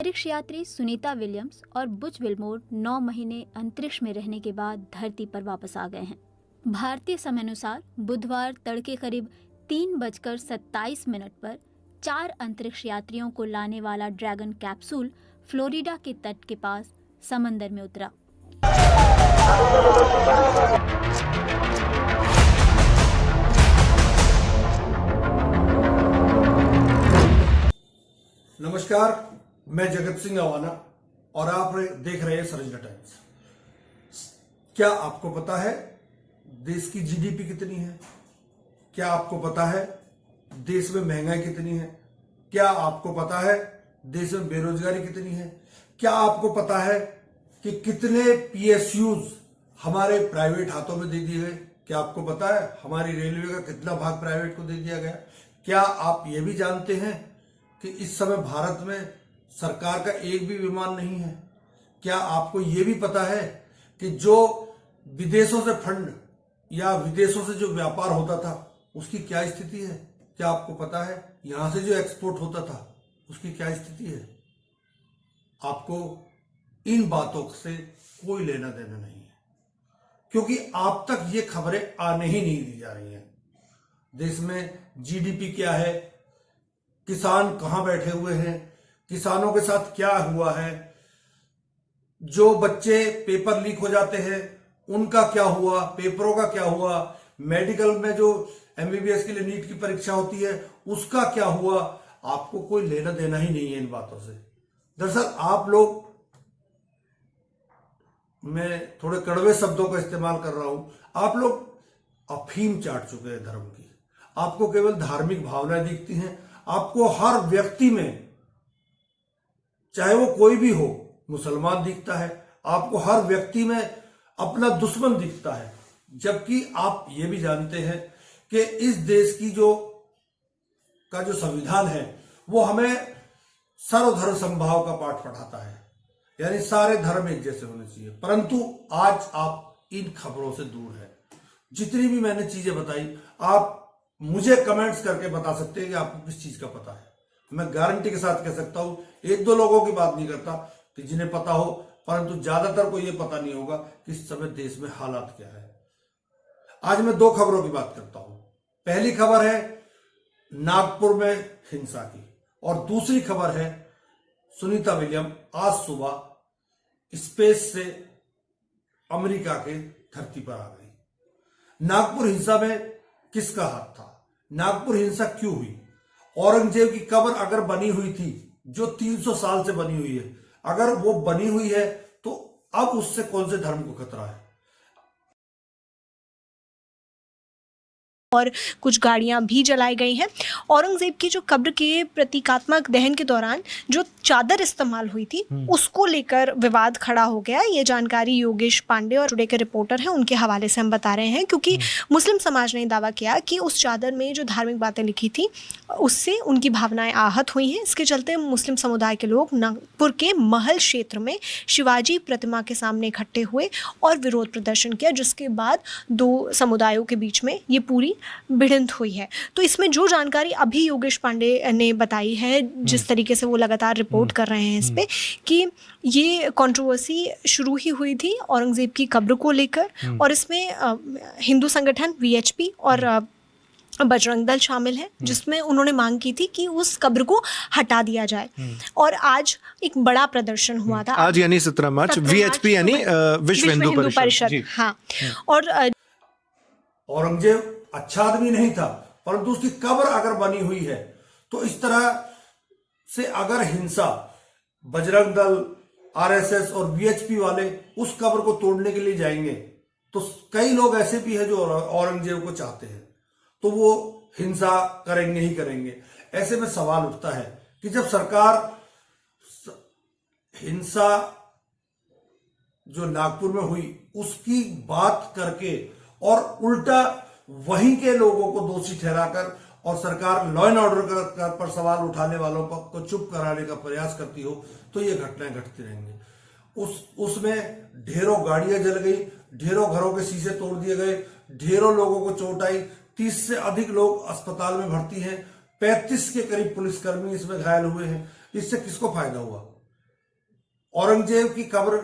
अंतरिक्ष यात्री सुनीता विलियम्स और बुच विल्मोर 9 महीने अंतरिक्ष में रहने के बाद धरती पर वापस आ गए हैं। भारतीय समय अनुसार बुधवार तड़के करीब 3:27 पर 4 अंतरिक्ष यात्रियों को लाने वाला ड्रैगन कैप्सूल फ्लोरिडा के तट के पास समंदर में उतरा। नमस्कार, मैं जगत सिंह अवाना और आप देख रहे हैं सरंजना टाइम्स। क्या आपको पता है देश की जीडीपी कितनी है? क्या आपको पता है देश में महंगाई कितनी है? क्या आपको पता है देश में बेरोजगारी कितनी है? क्या आपको पता है कि कितने पीएसयूज हमारे प्राइवेट हाथों में दे दिए गए? क्या आपको पता है हमारी रेलवे का कितना भाग प्राइवेट को दे दिया गया? क्या आप ये भी जानते हैं कि इस समय भारत में सरकार का एक भी विमान नहीं है? क्या आपको ये भी पता है कि जो विदेशों से फंड या विदेशों से जो व्यापार होता था उसकी क्या स्थिति है? क्या आपको पता है यहां से जो एक्सपोर्ट होता था उसकी क्या स्थिति है? आपको इन बातों से कोई लेना देना नहीं है, क्योंकि आप तक ये खबरें आने ही नहीं दी जा रही हैं। देश में जीडीपी क्या है, किसान कहां बैठे हुए हैं, किसानों के साथ क्या हुआ है, जो बच्चे पेपर लीक हो जाते हैं उनका क्या हुआ, पेपरों का क्या हुआ, मेडिकल में जो एमबीबीएस के लिए नीट की परीक्षा होती है उसका क्या हुआ, आपको कोई लेना देना ही नहीं है इन बातों से। दरअसल आप लोग, मैं थोड़े कड़वे शब्दों का इस्तेमाल कर रहा हूं, आप लोग अफीम चाट चुके हैं धर्म की। आपको केवल धार्मिक भावनाएं दिखती हैं। आपको हर व्यक्ति में, चाहे वो कोई भी हो, मुसलमान दिखता है, आपको हर व्यक्ति में अपना दुश्मन दिखता है, जबकि आप ये भी जानते हैं कि इस देश की जो संविधान है वो हमें सर्वधर्म समभाव का पाठ पढ़ाता है, यानी सारे धर्म एक जैसे होने चाहिए। परंतु आज आप इन खबरों से दूर हैं। जितनी भी मैंने चीजें बताई, आप मुझे कमेंट्स करके बता सकते हैं कि आपको किस चीज का पता है। मैं गारंटी के साथ कह सकता हूं, एक दो लोगों की बात नहीं करता कि जिन्हें पता हो, परंतु ज्यादातर को यह पता नहीं होगा कि इस समय देश में हालात क्या है। आज मैं 2 खबरों की बात करता हूं। पहली खबर है नागपुर में हिंसा की, और दूसरी खबर है सुनीता विलियम आज सुबह स्पेस से अमेरिका के धरती पर आ गई। नागपुर हिंसा में किसका हाथ था? नागपुर हिंसा क्यों हुई? औरंगजेब की कब्र अगर बनी हुई थी, जो 300 साल से बनी हुई है, अगर वो बनी हुई है तो अब उससे कौन से धर्म को खतरा है? और कुछ गाड़ियां भी जलाई गई हैं। औरंगजेब की जो कब्र के प्रतीकात्मक दहन के दौरान जो चादर इस्तेमाल हुई थी उसको लेकर विवाद खड़ा हो गया। ये जानकारी योगेश पांडे और टुडे के रिपोर्टर हैं उनके हवाले से हम बता रहे हैं, क्योंकि मुस्लिम समाज ने दावा किया कि उस चादर में जो धार्मिक बातें लिखी थी उससे उनकी भावनाएं आहत हुई हैं। इसके चलते मुस्लिम समुदाय के लोग नागपुर के महल क्षेत्र में शिवाजी प्रतिमा के सामने इकट्ठे हुए और विरोध प्रदर्शन किया, जिसके बाद 2 समुदायों के बीच में ये पूरी भिड़ंत हुई है। तो इसमें जो जानकारी अभी योगेश पांडे ने बताई है, जिस तरीके से वो लगातार रिपोर्ट कर रहे हैं इस पे, कि ये कंट्रोवर्सी शुरू ही हुई थी औरंगजेब की कब्र को लेकर, और इसमें हिंदू संगठन वीएचपी और बजरंग दल शामिल है, जिसमें उन्होंने मांग की थी कि उस कब्र को हटा दिया जाए। और आज एक बड़ा प्रदर्शन हुआ था। आज यानी 17 मार्च वीएचपी यानी विश्व हिंदू परिषद। हाँ, और औरंगजेब अच्छा आदमी नहीं था, परंतु उसकी कब्र अगर बनी हुई है तो इस तरह से अगर हिंसा, बजरंग दल, आरएसएस और वीएचपी वाले उस कब्र को तोड़ने के लिए जाएंगे, तो कई लोग ऐसे भी हैं जो औरंगजेब को चाहते हैं, तो वो हिंसा करेंगे ही करेंगे। ऐसे में सवाल उठता है कि जब सरकार हिंसा जो नागपुर में हुई उसकी बात करके और उल्टा वहीं के लोगों को दोषी ठहराकर और सरकार लॉ एंड ऑर्डर पर सवाल उठाने वालों को चुप कराने का प्रयास करती हो, तो ये घटनाएं घटती रहेंगी। उसमें ढेरों गाड़ियां जल गई, ढेरों घरों के शीशे तोड़ दिए गए, ढेरों लोगों को चोट आई, 30 से अधिक लोग अस्पताल में भर्ती हैं, 35 के करीब पुलिसकर्मी इसमें घायल हुए हैं। इससे किसको फायदा हुआ? औरंगजेब की कब्र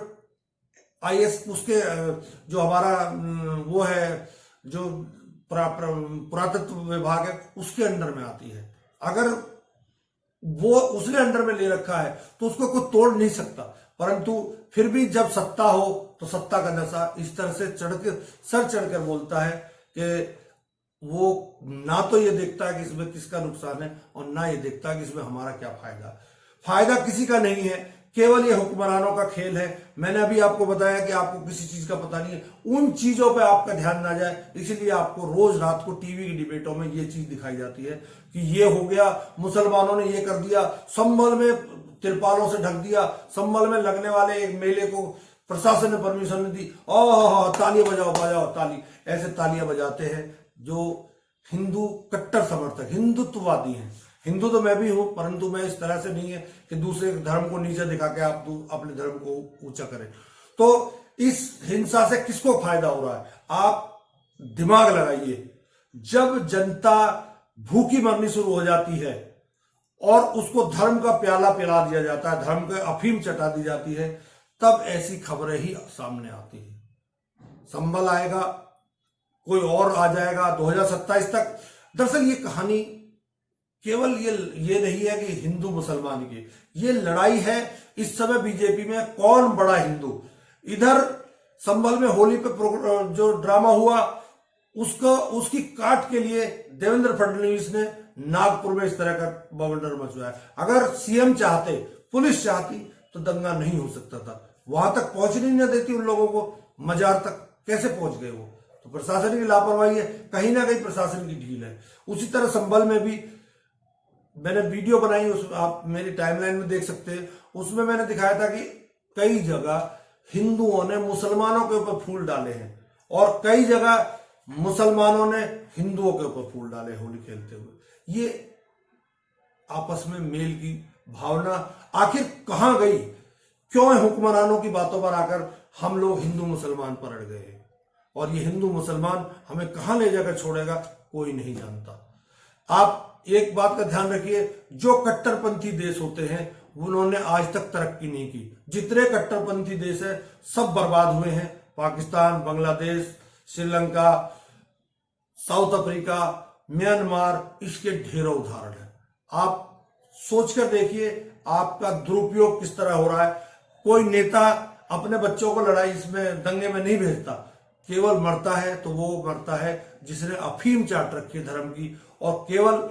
आईएस उसके जो हमारा वो है जो पुरातत्व विभाग है उसके अंडर में आती है। अगर वो उसने अंडर में ले रखा है तो उसको कोई तोड़ नहीं सकता, परंतु फिर भी जब सत्ता हो तो सत्ता का नशा इस तरह से सर चढ़कर बोलता है कि वो ना तो ये देखता है कि इसमें किसका नुकसान है और ना ये देखता है कि इसमें हमारा क्या फायदा किसी का नहीं है, केवल ये हुक्मरानों का खेल है। मैंने अभी आपको बताया कि आपको किसी चीज का पता नहीं है, उन चीजों पे आपका ध्यान ना जाए, इसीलिए आपको रोज रात को टीवी की डिबेटों में ये चीज दिखाई जाती है कि ये हो गया, मुसलमानों ने ये कर दिया, संभल में तिरपालों से ढक दिया, संभल में लगने वाले एक मेले को प्रशासन ने परमिशन नहीं दी, ओह तालियां बजाओ ताली, ऐसे तालियां बजाते हैं जो हिंदू कट्टर समर्थक हिंदुत्ववादी हैं। हिंदू तो मैं भी हूं, परंतु मैं इस तरह से नहीं है कि दूसरे धर्म को नीचे दिखा के आप अपने धर्म को ऊंचा करें। तो इस हिंसा से किसको फायदा हो रहा है? आप दिमाग लगाइए। जब जनता भूखी मरनी शुरू हो जाती है और उसको धर्म का प्याला पिला दिया जाता है, धर्म का अफीम चटा दी जाती है, तब ऐसी खबरें ही सामने आती है। संभल आएगा, कोई और आ जाएगा 2027 तक। दरअसल ये कहानी केवल ये नहीं है कि हिंदू मुसलमान की, ये लड़ाई है इस समय बीजेपी में कौन बड़ा हिंदू। इधर संभल में होली पे जो ड्रामा हुआ उसकी काट के लिए देवेंद्र फडणवीस ने नागपुर में इस तरह का बवंडर मचवाया। अगर सीएम चाहते, पुलिस चाहती तो दंगा नहीं हो सकता था। वहां तक पहुंचने नहीं देती उन लोगों को, मजार तक कैसे पहुंच गए वो? तो प्रशासन की लापरवाही है, कहीं ना कहीं प्रशासन की ढील है। उसी तरह संभल में भी मैंने वीडियो बनाई, उस आप मेरी टाइमलाइन में देख सकते हैं। उसमें मैंने दिखाया था कि कई जगह हिंदुओं ने मुसलमानों के ऊपर फूल डाले हैं और कई जगह मुसलमानों ने हिंदुओं के ऊपर फूल डाले होली खेलते हुए। ये आपस में मेल की भावना आखिर कहां गई? क्यों हुक्मरानों की बातों पर आकर हम लोग हिंदू मुसलमान पर अड़ गए? और ये हिंदू मुसलमान हमें कहां ले जाकर छोड़ेगा कोई नहीं जानता। आप एक बात का ध्यान रखिए, जो कट्टरपंथी देश होते हैं उन्होंने आज तक तरक्की नहीं की। जितने कट्टरपंथी देश है सब बर्बाद हुए हैं। Pakistan, Bangladesh, Sri Lanka, south Africa, Myanmar, इसके ढेरों उदाहरण है। आप सोचकर देखिए आपका दुरुपयोग किस तरह हो रहा है। कोई नेता अपने बच्चों को लड़ाई इसमें दंगे में नहीं भेजता, केवल मरता है तो वो मरता है जिसने अफीम चाट रखी है धर्म की, और केवल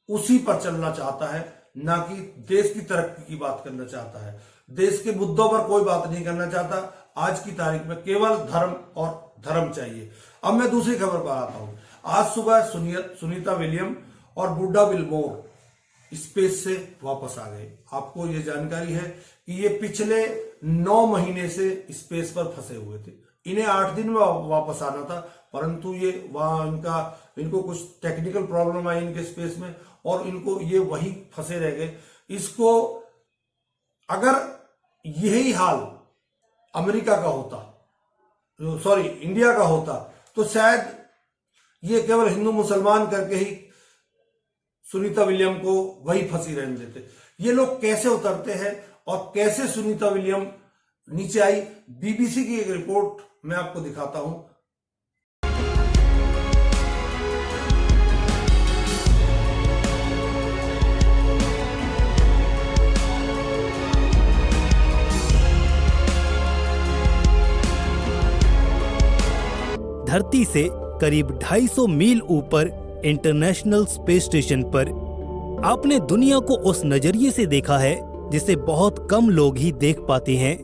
उसी पर चलना चाहता है, ना कि देश की तरक्की की बात करना चाहता है। देश के मुद्दों पर कोई बात नहीं करना चाहता। आज की तारीख में केवल धर्म और धर्म चाहिए। अब मैं दूसरी खबर पर आता हूं। आज सुबह सुनीता विलियम और बुड्ढा विल्मोर स्पेस से वापस आ गए। आपको यह जानकारी है कि ये पिछले 9 महीने से स्पेस पर फंसे हुए थे। इन्हें 8 दिन में वापस आना था, परंतु ये वहां इनको कुछ टेक्निकल प्रॉब्लम आई इनके स्पेस में और इनको ये वहीं फंसे रह गए। इसको अगर यही हाल अमेरिका का होता, इंडिया का होता, तो शायद ये केवल हिंदू मुसलमान करके ही सुनीता विलियम को वही फंसी रहने देते। ये लोग कैसे उतरते हैं और कैसे सुनीता विलियम नीचे आई, बीबीसी की एक रिपोर्ट मैं आपको दिखाता हूं। धरती से करीब 250 मील ऊपर इंटरनेशनल स्पेस स्टेशन पर आपने दुनिया को उस नजरिए से देखा है जिसे बहुत कम लोग ही देख पाते हैं।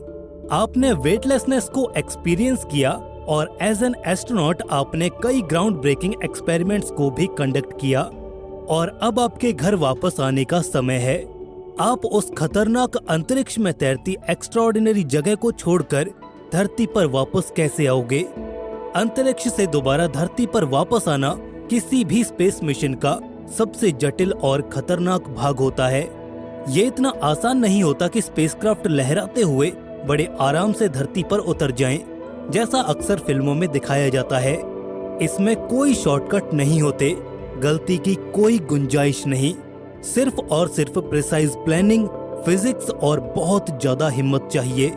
आपने वेटलेसनेस को एक्सपीरियंस किया और एज एन एस्ट्रोनॉट आपने कई ग्राउंड ब्रेकिंग एक्सपेरिमेंट्स को भी कंडक्ट किया और अब आपके घर वापस आने का समय है। आप उस खतरनाक अंतरिक्ष में तैरती एक्स्ट्राऑर्डिनरी जगह को छोड़कर धरती पर वापस कैसे आओगे? अंतरिक्ष से दोबारा धरती पर वापस आना किसी भी स्पेस मिशन का सबसे जटिल और खतरनाक भाग होता है। ये इतना आसान नहीं होता कि स्पेसक्राफ्ट लहराते हुए बड़े आराम से धरती पर उतर जाएं, जैसा अक्सर फिल्मों में दिखाया जाता है। इसमें कोई शॉर्टकट नहीं होते, गलती की कोई गुंजाइश नहीं, सिर्फ और सिर्फ प्रिसाइज प्लानिंग, फिजिक्स और बहुत ज्यादा हिम्मत चाहिए।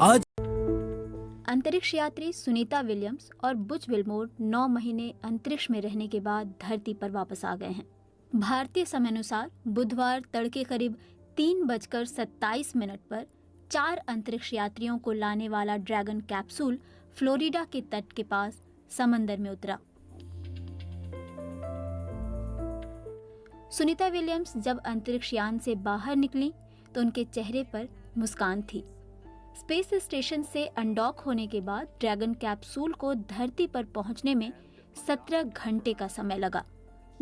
आज अंतरिक्ष यात्री सुनीता विलियम्स और बुच विल्मोर 9 महीने अंतरिक्ष में रहने के बाद धरती पर वापस आ गए हैं। भारतीय समयानुसार बुधवार तड़के करीब 3:27 पर 4 अंतरिक्ष यात्रियों को लाने वाला ड्रैगन कैप्सूल फ्लोरिडा के तट के पास समंदर में उतरा। सुनीता विलियम्स जब अंतरिक्ष यान से बाहर निकली तो उनके चेहरे पर मुस्कान थी। स्पेस स्टेशन से अनडॉक होने के बाद ड्रैगन कैप्सूल को धरती पर पहुंचने में 17 घंटे का समय लगा।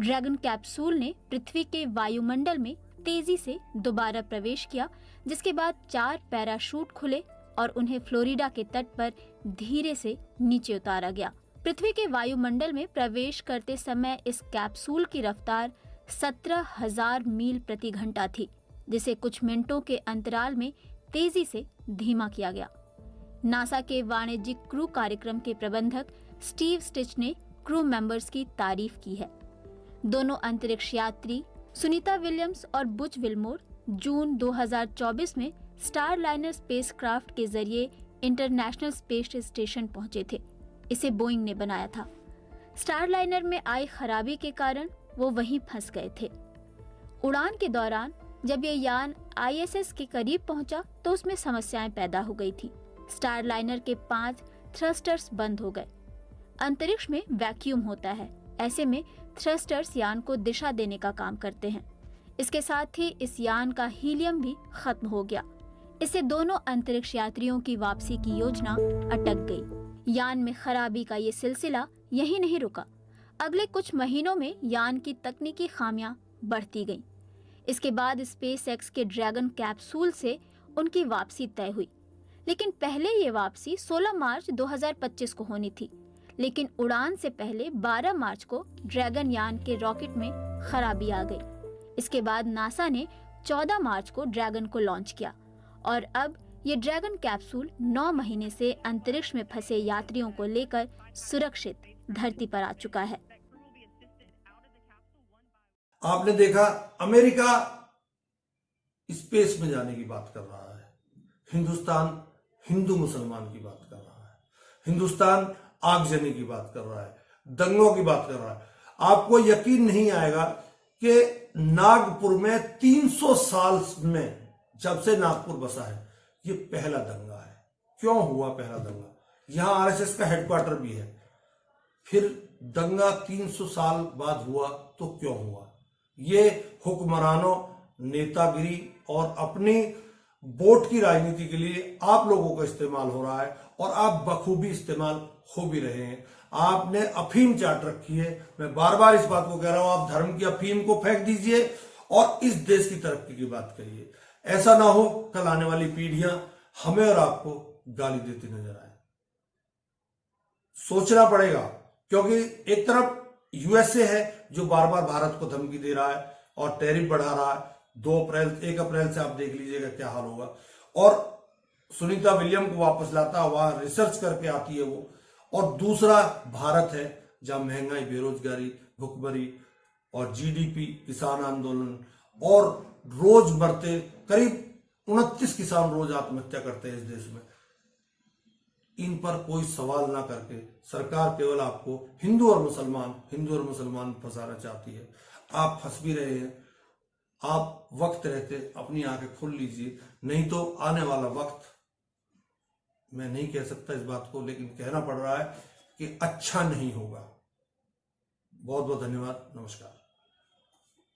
ड्रैगन कैप्सूल ने पृथ्वी के वायुमंडल में तेजी से दोबारा प्रवेश किया, जिसके बाद 4 पैराशूट खुले और उन्हें फ्लोरिडा के तट पर धीरे से नीचे उतारा गया। पृथ्वी के वायुमंडल में प्रवेश करते समय इस कैप्सूल की रफ्तार 17,000 मील प्रति घंटा थी, जिसे कुछ मिनटों के अंतराल में तेजी से धीमा किया गया। नासा के वाणिज्यिक क्रू कार्यक्रम के प्रबंधक स्टीव स्टिच ने क्रू मेंबर्स की तारीफ की है। दोनों अंतरिक्ष यात्री सुनीता विलियम्स और बुच विल्मोर जून 2024 में स्टारलाइनर स्पेसक्राफ्ट के जरिए इंटरनेशनल स्पेस स्टेशन पहुंचे थे। इसे बोइंग ने बनाया था। स्टारलाइनर में आई खराबी के कारण वो वहीं फंस गए थे। उड़ान के दौरान जब ये यान ISS के करीब पहुंचा तो उसमें समस्याएं पैदा हो गई थी। स्टारलाइनर के 5 थ्रस्टर्स बंद हो गए। अंतरिक्ष में वैक्यूम होता है, ऐसे में थ्रस्टर्स यान को दिशा देने का काम करते हैं। इसके साथ ही इस यान का हीलियम भी खत्म हो गया। इससे दोनों अंतरिक्ष यात्रियों की वापसी की योजना अटक गई। यान में खराबी का ये सिलसिला यही नहीं रुका। अगले कुछ महीनों में यान की तकनीकी खामियां बढ़ती गईं। इसके बाद स्पेसएक्स के ड्रैगन कैप्सूल से उनकी वापसी तय हुई, लेकिन पहले ये वापसी 16 मार्च 2025 को होनी थी। लेकिन उड़ान से पहले 12 मार्च को ड्रैगन यान के रॉकेट में खराबी आ गई। इसके बाद नासा ने 14 मार्च को ड्रैगन को लॉन्च किया और अब ये ड्रैगन कैप्सूल 9 महीने से अंतरिक्ष में फंसे यात्रियों को लेकर सुरक्षित धरती पर आ चुका है। आपने देखा अमेरिका स्पेस में जाने की बात कर रहा है, हिंदुस्तान हिंदू मुसलमान की बात कर रहा है, हिंदुस्तान आगजनी की बात कर रहा है, दंगों की बात कर रहा है। आपको यकीन नहीं आएगा कि नागपुर में 300 साल में जब से नागपुर बसा है ये पहला दंगा है। क्यों हुआ पहला दंगा? यहां RSS का हेडक्वार्टर भी है। फिर दंगा 300 साल बाद हुआ तो क्यों हुआ? ये हुक्मरानों, नेतागिरी और अपनी वोट की राजनीति के लिए आप लोगों का इस्तेमाल हो रहा है और आप बखूबी इस्तेमाल हो भी रहे हैं। आपने अफीम चाट रखी है। मैं बार बार इस बात को कह रहा हूं, आप धर्म की अफीम को फेंक दीजिए और इस देश की तरक्की की बात करिए। ऐसा ना हो कल आने वाली पीढ़ियां हमें और आपको गाली देती नजर आए। सोचना पड़ेगा, क्योंकि एक तरफ USA है जो बार बार भारत को धमकी दे रहा है और टैरिफ बढ़ा रहा है। 1 अप्रैल से आप देख लीजिएगा क्या हाल होगा। और सुनीता विलियम को वापस लाता, वहां रिसर्च करके आती है वो। और दूसरा भारत है जहां महंगाई, बेरोजगारी, भुखमरी और GDP, किसान आंदोलन और रोज मरते करीब 29 किसान रोज आत्महत्या करते हैं इस देश में। इन पर कोई सवाल ना करके सरकार केवल आपको हिंदू और मुसलमान फंसाना चाहती है। आप फंस भी रहे हैं। आप वक्त रहते अपनी आंखें खोल लीजिए, नहीं तो आने वाला वक्त, मैं नहीं कह सकता इस बात को, लेकिन कहना पड़ रहा है कि अच्छा नहीं होगा। बहुत बहुत धन्यवाद। नमस्कार।